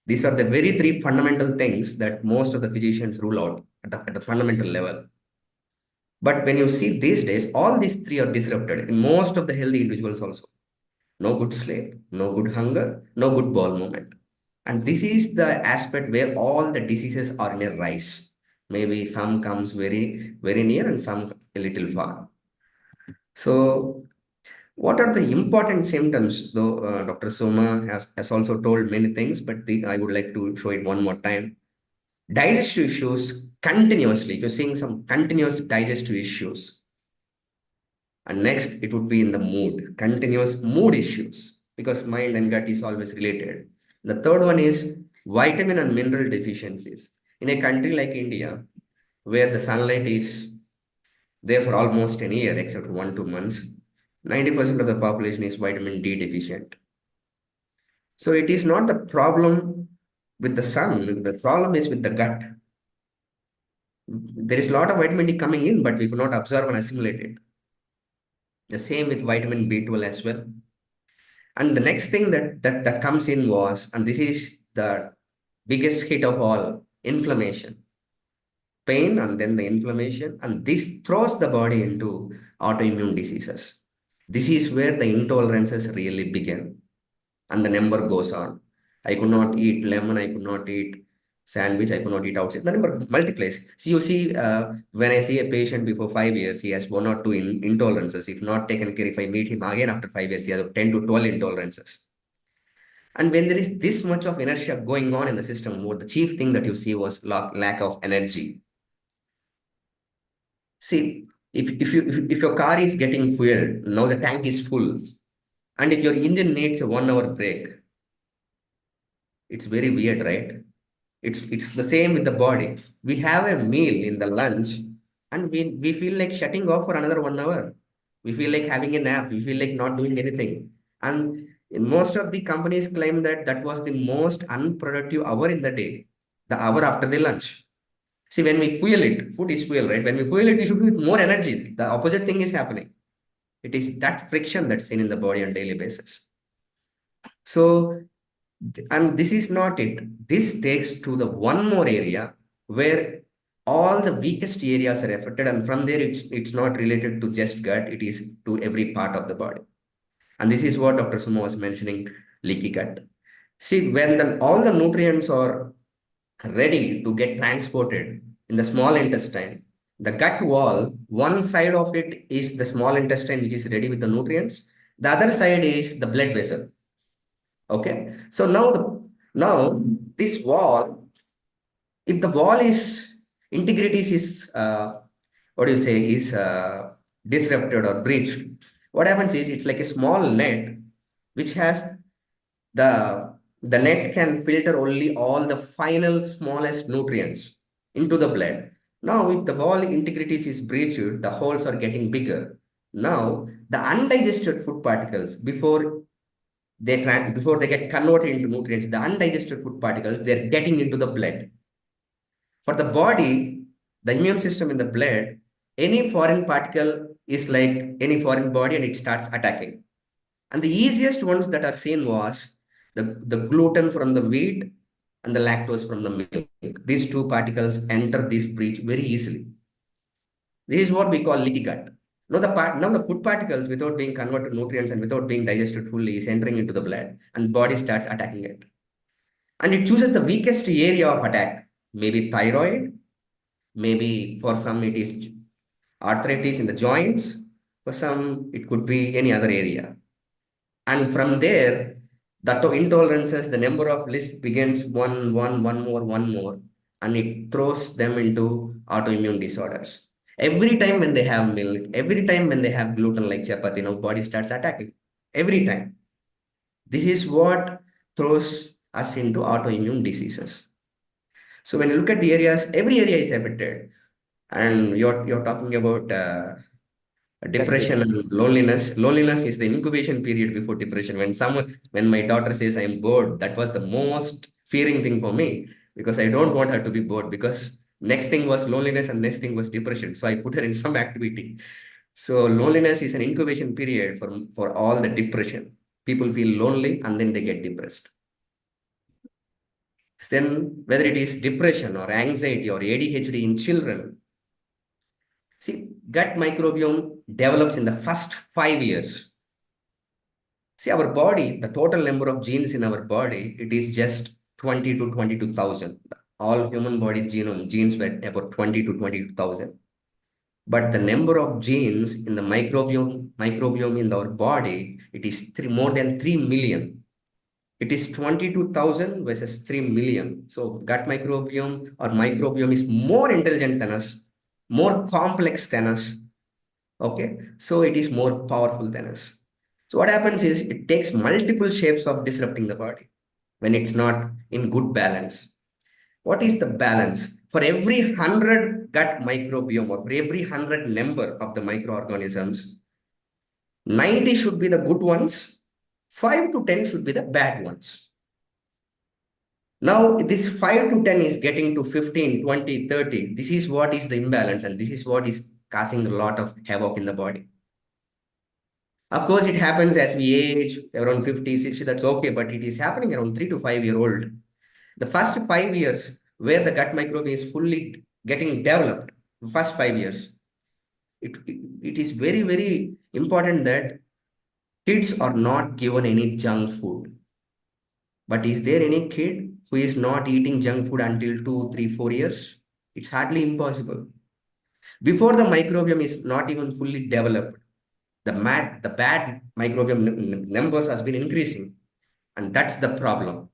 These are the very three fundamental things that most of the physicians rule out at the fundamental level. But when you see these days, all these three are disrupted in most of the healthy individuals also. No good sleep, no good hunger, no good bowel movement. And this is the aspect where all the diseases are in a rise. Maybe some comes very, very near and some a little far. So what are the important symptoms? Though Dr. Soma has also told many things, but I would like to show it one more time. Digestive issues continuously. If you're seeing some continuous digestive issues, and next it would be in the mood, continuous mood issues, because mind and gut is always related. The third one is vitamin and mineral deficiencies. In a country like India, where the sunlight is there for almost an year, except 1-2 months, 90% of the population is vitamin D deficient. So it is not the problem with the sun, the problem is with the gut. There is a lot of vitamin D coming in, but we could not absorb and assimilate it. The same with vitamin B12 as well. And the next thing that comes in was, and this is the biggest hit of all, inflammation. Pain and then the inflammation, and this throws the body into autoimmune diseases. This is where the intolerances really begin, and the number goes on. I could not eat lemon, I could not eat sandwich, I could not eat outside. The number multiplies. So you see, when I see a patient before 5 years, he has 1 or 2 intolerances. If not taken care, if I meet him again after 5 years, he has 10 to 12 intolerances. And when there is this much of inertia going on in the system, what the chief thing that you see was lack of energy. See, if your car is getting fuel, now the tank is full, and if your engine needs a 1 hour break, it's very weird, right? It's the same with the body. We have a meal in the lunch, and we feel like shutting off for another 1 hour. We feel like having a nap. We feel like not doing anything. And most of the companies claim that that was the most unproductive hour in the day, the hour after the lunch. See, when we fuel it, food is fuel, right? When we fuel it, we should be with more energy. The opposite thing is happening. It is that friction that's seen in the body on daily basis. So, and this is not it. This takes to the one more area where all the weakest areas are affected, and from there it's not related to just gut, it is to every part of the body. And this is what Dr. Sumo was mentioning, leaky gut. See, when all the nutrients are ready to get transported in the small intestine, the gut wall, one side of it is the small intestine, which is ready with the nutrients. The other side is the blood vessel. Okay. So now this wall, if the wall is integrity is what do you say is disrupted or breached, what happens is it's like a small net which has the net can filter only all the final smallest nutrients into the blood. Now, if the wall integrity is breached, the holes are getting bigger. Now, the undigested food particles, before they get converted into nutrients, the undigested food particles, they're getting into the blood. For the body, the immune system in the blood, any foreign particle is like any foreign body and it starts attacking. And the easiest ones that are seen was the gluten from the wheat and the lactose from the milk. These two particles enter this breach very easily. This is what we call leaky gut. Now the food particles, without being converted to nutrients and without being digested fully, is entering into the blood and body starts attacking it. And it chooses the weakest area of attack, maybe thyroid, maybe for some it is arthritis in the joints, for some it could be any other area. And from there, the intolerances, the number of list begins one more, and it throws them into autoimmune disorders. Every time when they have milk, every time when they have gluten like chapati, now body starts attacking. Every time. This is what throws us into autoimmune diseases. So when you look at the areas, every area is affected. And you're talking about depression and loneliness. Loneliness is the incubation period before depression. When my daughter says I'm bored, that was the most fearing thing for me, because I don't want her to be bored, because next thing was loneliness and next thing was depression. So I put her in some activity. So loneliness is an incubation period for all the depression. People feel lonely and then they get depressed. Then whether it is depression or anxiety or ADHD in children, see, gut microbiome develops in the first 5 years. See, our body, the total number of genes in our body, it is just 20 to 22,000. All human body genes were about 20 to 22,000. But the number of genes in the microbiome in our body, it is more than 3 million. It is 22,000 versus 3 million. So gut microbiome or microbiome is more intelligent than us, more complex than us. Okay, so it is more powerful than us. So what happens is it takes multiple shapes of disrupting the body when it's not in good balance. What is the balance? For every 100 gut microbiome or for every 100 member of the microorganisms, 90 should be the good ones, 5 to 10 should be the bad ones. Now, this 5 to 10 is getting to 15, 20, 30. This is what is the imbalance, and this is what is causing a lot of havoc in the body. Of course, it happens as we age, around 50, 60, that's okay, but it is happening around 3 to 5 year old. The first 5 years where the gut microbiome is fully getting developed, first 5 years, it is very, very important that kids are not given any junk food. But is there any kid who is not eating junk food until 2, 3, 4 years? It's hardly impossible. Before the microbiome is not even fully developed, the bad microbiome numbers has been increasing, and that's the problem.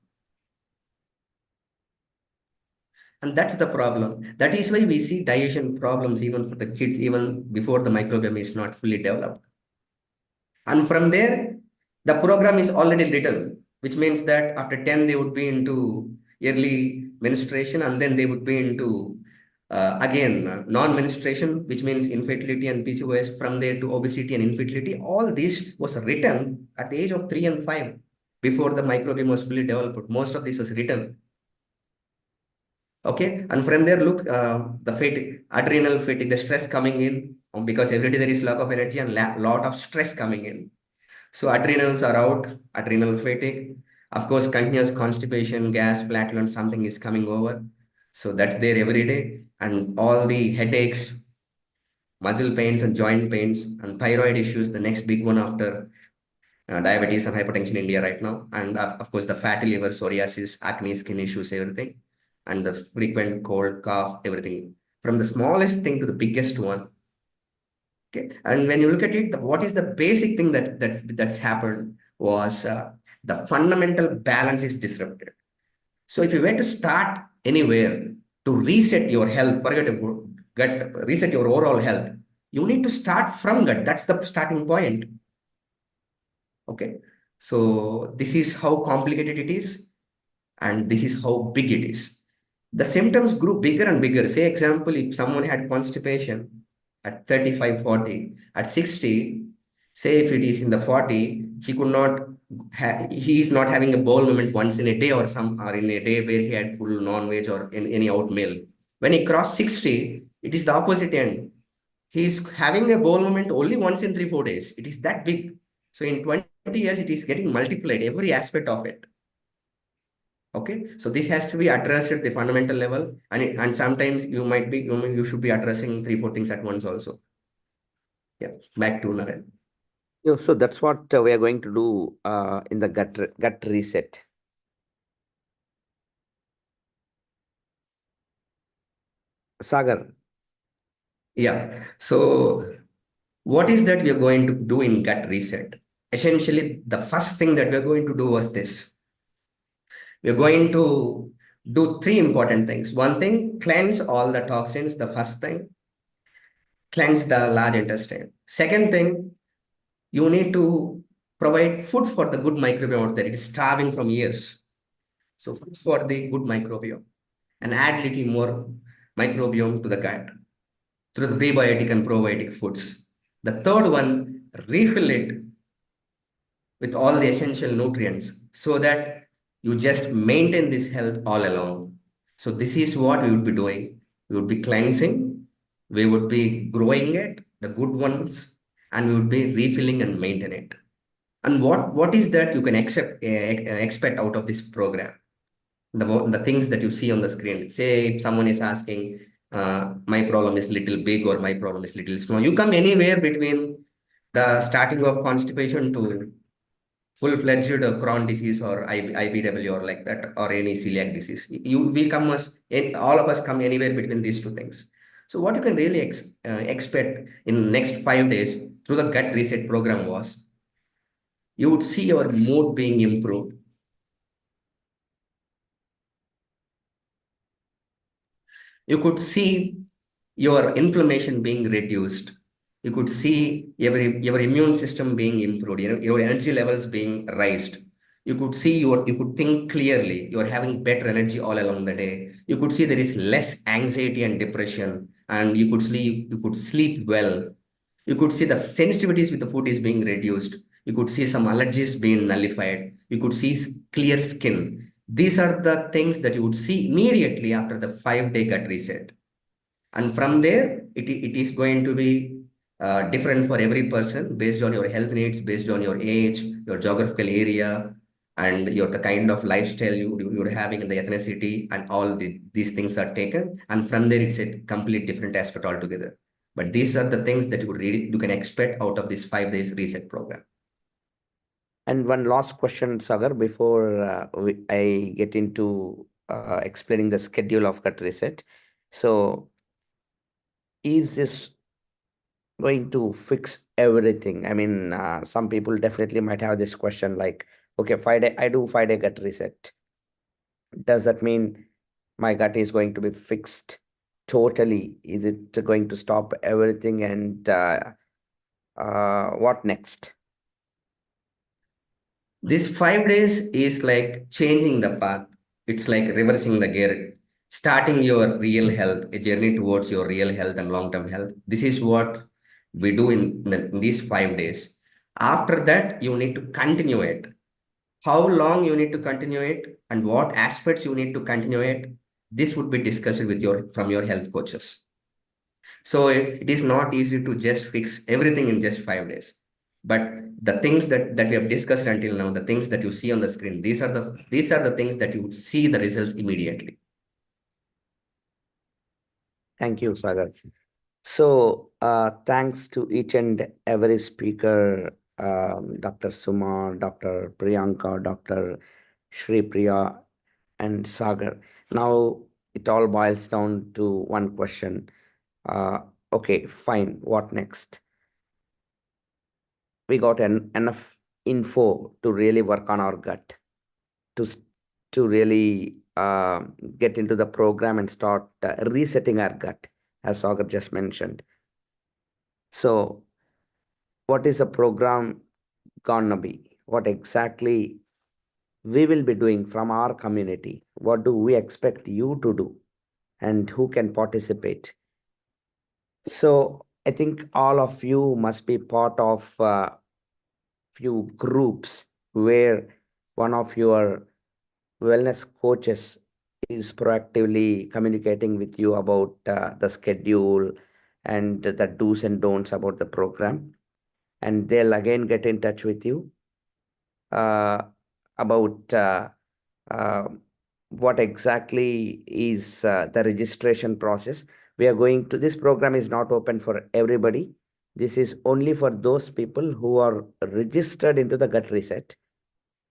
And that's the problem. That is why we see digestion problems even for the kids, even before the microbiome is not fully developed. And from there, the program is already written, which means that after 10, they would be into early menstruation, and then they would be into again non-menstruation, which means infertility and PCOS, from there to obesity and infertility. All this was written at the age of 3 and 5 before the microbiome was fully developed. Most of this was written. Okay, and from there, look, the fatigue, adrenal fatigue, the stress coming in, because every day there is lack of energy and lot of stress coming in. So adrenals are out, adrenal fatigue. Of course, continuous constipation, gas, flatulence, something is coming over. So that's there every day. And all the headaches, muscle pains and joint pains, and thyroid issues, the next big one after diabetes and hypertension in India right now. And of course, the fatty liver, psoriasis, acne, skin issues, everything. And the frequent cold, cough, everything. From the smallest thing to the biggest one. Okay, and when you look at it, what is the basic thing that's happened was the fundamental balance is disrupted. So if you were to start anywhere to reset your health, forget about gut, reset your overall health, you need to start from gut. That's the starting point. Okay, so this is how complicated it is, and this is how big it is. The symptoms grew bigger and bigger. Say, example, if someone had constipation at 35, 40, at 60, say if it is in the 40, he is not having a bowel movement once in a day or in a day where he had full non-veg or in any out meal. When he crossed 60, it is the opposite end. He is having a bowel movement only once in 3, 4 days. It is that big. So in 20 years, it is getting multiplied, every aspect of it. Okay, so this has to be addressed at the fundamental level, and sometimes you should be addressing 3, 4 things at once also. Yeah, back to Naren. So that's what we are going to do in the gut reset. Sagar. Yeah, so what is that we are going to do in gut reset? Essentially, the first thing that we are going to do was this. We're going to do 3 important things. One thing, cleanse all the toxins. The first thing, cleanse the large intestine. Second thing, you need to provide food for the good microbiome out there. It is starving from years. So food for the good microbiome. and add little more microbiome to the gut through the prebiotic and probiotic foods. The third one, refill it with all the essential nutrients so that you just maintain this health all along. So this is what we would be doing. We would be cleansing, we would be growing it, the good ones, and we would be refilling and maintain it. And what is that you can expect out of this program? The things that you see on the screen. Say if someone is asking, my problem is little big or my problem is little small. You come anywhere between the starting of constipation to full-fledged Crohn disease or IBW or like that, or any celiac disease. We come all of us come anywhere between these two things. So what you can really expect in next 5 days through the gut reset program was, you would see your mood being improved. You could see your inflammation being reduced. You could see your immune system being improved, your energy levels being raised. You could see you could think clearly. You are having better energy all along the day. You could see there is less anxiety and depression, and you could sleep well. You could see the sensitivities with the food is being reduced. You could see some allergies being nullified. You could see clear skin. These are the things that you would see immediately after the 5-day gut reset. And from there, it is going to be different for every person based on your health needs, based on your age, your geographical area, and the kind of lifestyle you're having in the ethnicity, and all these things are taken. And from there, it's a complete different aspect altogether. But these are the things that you can expect out of this 5 days reset program. And one last question, Sagar, before I get into explaining the schedule of gut reset. So, is this going to fix everything? I mean, some people definitely might have this question like, okay, 5-day, I do 5-day gut reset. Does that mean my gut is going to be fixed totally? Is it going to stop everything? And what next? This 5 days is like changing the path. It's like reversing the gear, starting your real health, a journey towards your real health and long-term health. This is what we do in these 5 days. After that, you need to continue it. How long you need to continue it and what aspects you need to continue it, this would be discussed with from your health coaches. So it is not easy to just fix everything in just 5 days. But the things that we have discussed until now, the things that you see on the screen, these are the things that you would see the results immediately. Thank you, Sagar. So, thanks to each and every speaker, Dr. Suma, Dr. Priyanka, Dr. Shri Priya, and Sagar. Now, it all boils down to one question. Okay, fine. What next? We got enough info to really work on our gut, to really get into the program and start resetting our gut, as Sagar just mentioned. So, what is the program gonna be? What exactly we will be doing from our community? What do we expect you to do? And who can participate? So, I think all of you must be part of few groups where one of your wellness coaches is proactively communicating with you about the schedule and the do's and don'ts about the program. And they'll again get in touch with you about what exactly is the registration process. This program is not open for everybody. This is only for those people who are registered into the gut reset.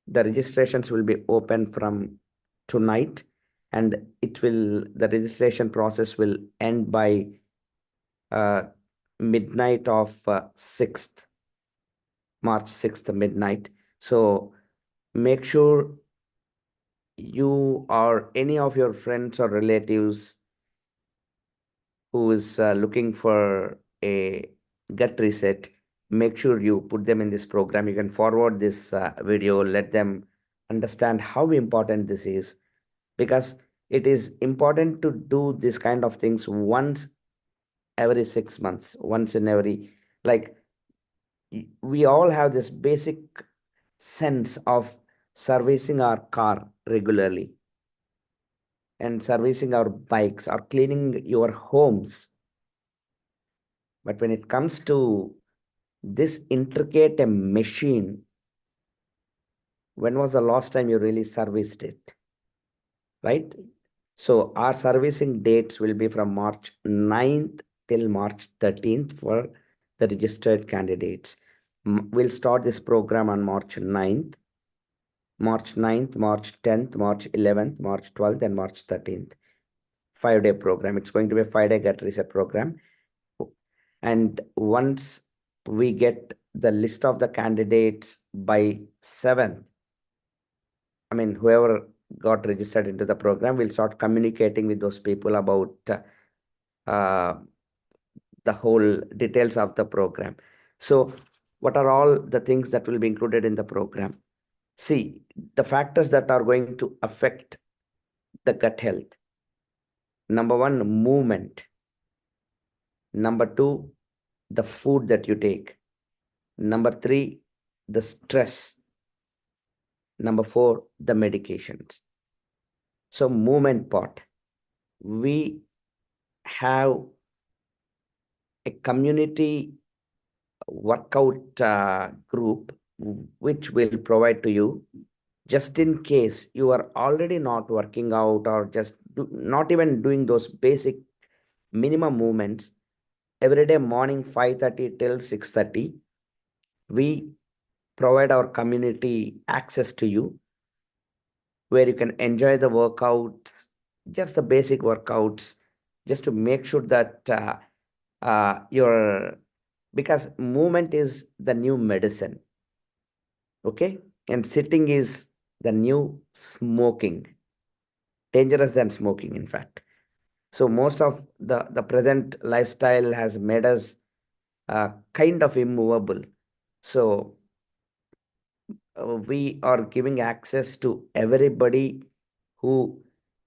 The registrations will be open from tonight, and the registration process will end by midnight of 6th, March 6th, midnight. So make sure you or any of your friends or relatives who is looking for a gut reset, make sure you put them in this program. You can forward this video, let them understand how important this is, because it is important to do this kind of things once every 6 months, once in every, like, we all have this basic sense of servicing our car regularly and servicing our bikes or cleaning your homes. But when it comes to this intricate machine, when was the last time you really serviced it? Right? So our servicing dates will be from March 9th till March 13th for the registered candidates. We'll start this program on March 9th, March 9th, March 10th, March 11th, March 12th, and March 13th. 5-day program. It's going to be a 5-day gut reset program. And once we get the list of the candidates by 7th, I mean, whoever got registered into the program, we'll start communicating with those people about the whole details of the program. So what are all the things that will be included in the program? See, the factors that are going to affect the gut health. Number 1, movement. Number 2, the food that you take. Number 3, the stress. Number 4, the medications. So movement part, we have a community workout group which will provide to you, just in case you are already not working out or just not even doing those basic minimum movements. Every day morning 5:30 till 6:30, we provide our community access to you, where you can enjoy the workout, just the basic workouts, just to make sure that because movement is the new medicine, okay? And sitting is the new smoking, dangerous than smoking, in fact. So most of the present lifestyle has made us kind of immovable. So we are giving access to everybody who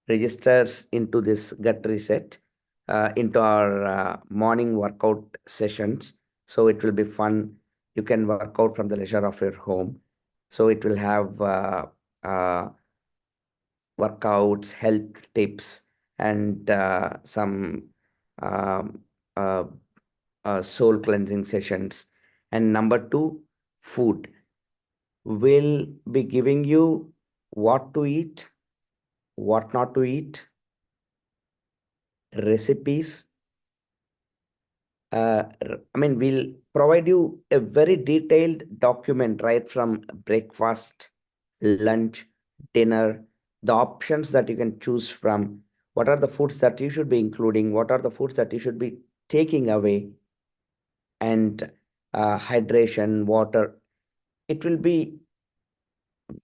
registers into this gut reset, into our morning workout sessions. So it will be fun. You can work out from the leisure of your home. So it will have workouts, health tips, and some um, soul cleansing sessions. And number 2, food. Will be giving you what to eat, what not to eat, recipes. We'll provide you a very detailed document right from breakfast, lunch, dinner, the options that you can choose from, what are the foods that you should be including, what are the foods that you should be taking away, and hydration, water. It will be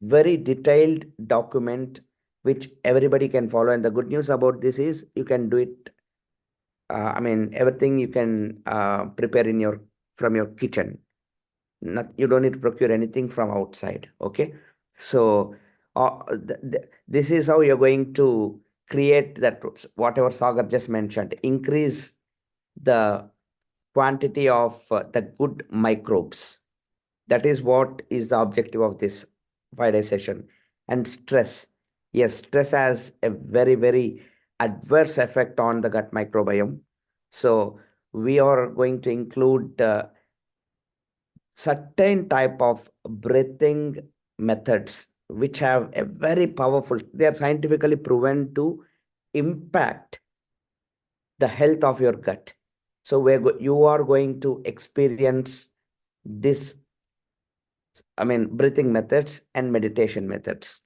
very detailed document which everybody can follow. And the good news about this is you can do it. Everything you can prepare from your kitchen. You don't need to procure anything from outside. Okay. So this is how you're going to create that, whatever Sagar just mentioned, increase the quantity of the good microbes. That is what is the objective of this 5-day session. And stress. Yes, stress has a very, very adverse effect on the gut microbiome. So we are going to include certain type of breathing methods which have a very powerful, they are scientifically proven to impact the health of your gut. So you are going to experience this, breathing methods and meditation methods.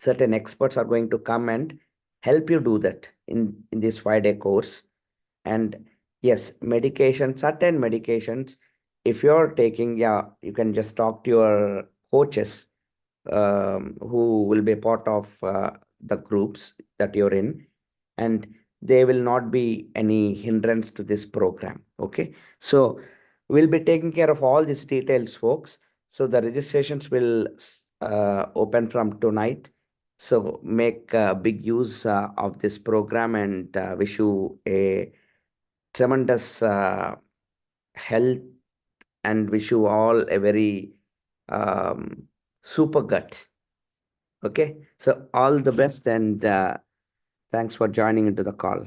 Certain experts are going to come and help you do that in this 5-day course. And yes, certain medications, if you're taking, you can just talk to your coaches who will be part of the groups that you're in, and they will not be any hindrance to this program. Okay. So we'll be taking care of all these details, folks. So the registrations will open from tonight. So make big use of this program, and wish you a tremendous health, and wish you all a very super gut. Okay, so all the best, and thanks for joining into the call.